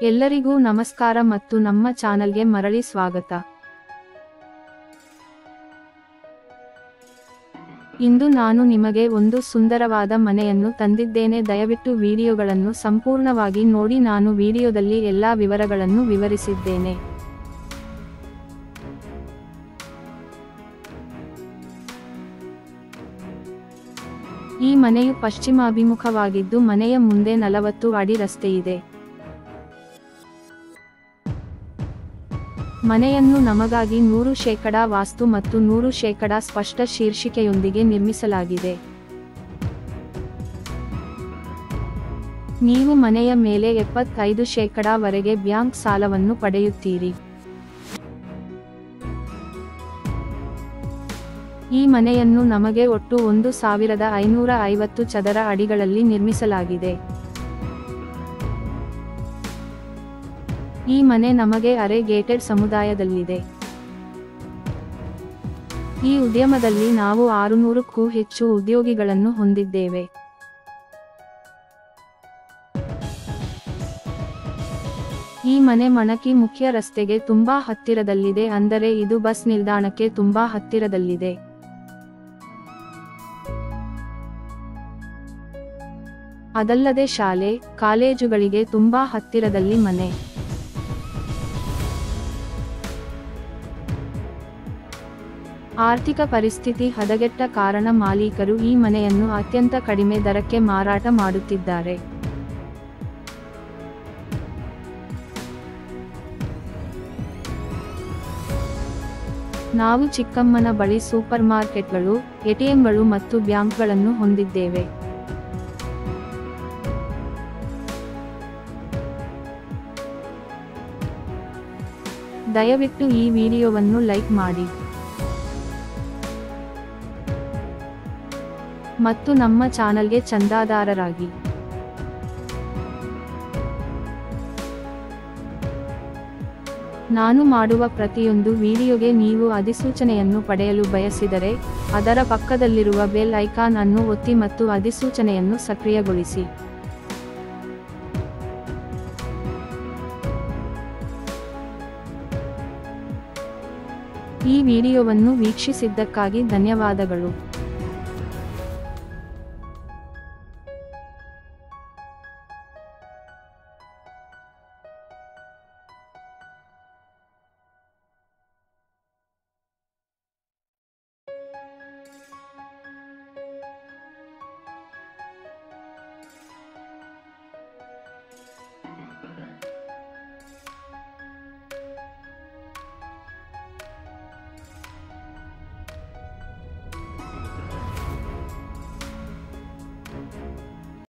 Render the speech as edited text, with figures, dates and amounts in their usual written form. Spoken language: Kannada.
ಎಲ್ಲರಿಗೂ ನಮಸ್ಕಾರ ಮತ್ತು ನಮ್ಮ ಚಾನಲ್ಗೆ ಮರಳಿ ಸ್ವಾಗತ. ಇಂದು ನಾನು ನಿಮಗೆ ಒಂದು ಸುಂದರವಾದ ಮನೆಯನ್ನು ತಂದಿದ್ದೇನೆ. ದಯವಿಟ್ಟು ವಿಡಿಯೋಗಳನ್ನು ಸಂಪೂರ್ಣವಾಗಿ ನೋಡಿ. ನಾನು ವಿಡಿಯೋದಲ್ಲಿ ಎಲ್ಲಾ ವಿವರಗಳನ್ನು ವಿವರಿಸಿದ್ದೇನೆ. ಈ ಮನೆಯು ಪಶ್ಚಿಮಾಭಿಮುಖವಾಗಿದ್ದು ಮನೆಯ ಮುಂದೆ 40 ಅಡಿ ರಸ್ತೆಯಿದೆ. ಮನೆಯನ್ನು ನಮಗಾಗಿ 100% ವಾಸ್ತು ಮತ್ತು 100% ಸ್ಪಷ್ಟ ಶೀರ್ಷಿಕೆಯೊಂದಿಗೆ ನಿರ್ಮಿಸಲಾಗಿದೆ. ನೀವು ಮನೆಯ ಮೇಲೆ 75% ವರೆಗೆ ಬ್ಯಾಂಕ್ ಸಾಲವನ್ನು ಪಡೆಯುತ್ತೀರಿ. ಈ ಮನೆಯನ್ನು ನಮಗೆ ಒಟ್ಟು 1550 ಚದರ ಅಡಿಗಳಲ್ಲಿ ನಿರ್ಮಿಸಲಾಗಿದೆ. ಈ ಮನೆ ನಮಗೆ ಅರೆ ಗೇಟೆಡ್ ಸಮುದಾಯದಲ್ಲಿದೆ. ಈ ಉದ್ಯಮದಲ್ಲಿ ನಾವು 600ಕ್ಕೂ ಹೆಚ್ಚು ಉದ್ಯೋಗಿಗಳನ್ನು ಹೊಂದಿದ್ದೇವೆ. ಈ ಮನೆ ಮಣಕಿ ಮುಖ್ಯ ರಸ್ತೆಗೆ ತುಂಬಾ ಹತ್ತಿರದಲ್ಲಿದೆ, ಅಂದರೆ ಇದು ಬಸ್ ನಿಲ್ದಾಣಕ್ಕೆ ತುಂಬಾ ಹತ್ತಿರದಲ್ಲಿದೆ. ಅದಲ್ಲದೆ ಶಾಲೆ, ಕಾಲೇಜುಗಳಿಗೆ ತುಂಬಾ ಹತ್ತಿರದಲ್ಲಿ ಮನೆ. ಆರ್ಥಿಕ ಪರಿಸ್ಥಿತಿ ಹದಗೆಟ್ಟ ಕಾರಣ ಮಾಲೀಕರು ಈ ಮನೆಯನ್ನು ಅತ್ಯಂತ ಕಡಿಮೆ ದರಕ್ಕೆ ಮಾರಾಟ ಮಾಡುತ್ತಿದ್ದಾರೆ. ನಾವು ಚಿಕ್ಕಮ್ಮನ ಬಳಿ ಸೂಪರ್ ಮಾರ್ಕೆಟ್ಗಳು, ಎಟಿಎಂಗಳು ಮತ್ತು ಬ್ಯಾಂಕ್ಗಳನ್ನು ಹೊಂದಿದ್ದೇವೆ. ದಯವಿಟ್ಟು ಈ ವಿಡಿಯೋವನ್ನು ಲೈಕ್ ಮಾಡಿ ಮತ್ತು ನಮ್ಮ ಚಾನಲ್ಗೆ ಚಂದಾದಾರರಾಗಿ. ನಾನು ಮಾಡುವ ಪ್ರತಿಯೊಂದು ವಿಡಿಯೋಗೆ ನೀವು ಅಧಿಸೂಚನೆಯನ್ನು ಪಡೆಯಲು ಬಯಸಿದರೆ ಅದರ ಪಕ್ಕದಲ್ಲಿರುವ ಬೆಲ್ ಐಕಾನ್ ಅನ್ನು ಒತ್ತಿ ಮತ್ತು ಅಧಿಸೂಚನೆಯನ್ನು ಸಕ್ರಿಯಗೊಳಿಸಿ. ಈ ವಿಡಿಯೋವನ್ನು ವೀಕ್ಷಿಸಿದ್ದಕ್ಕಾಗಿ ಧನ್ಯವಾದಗಳು.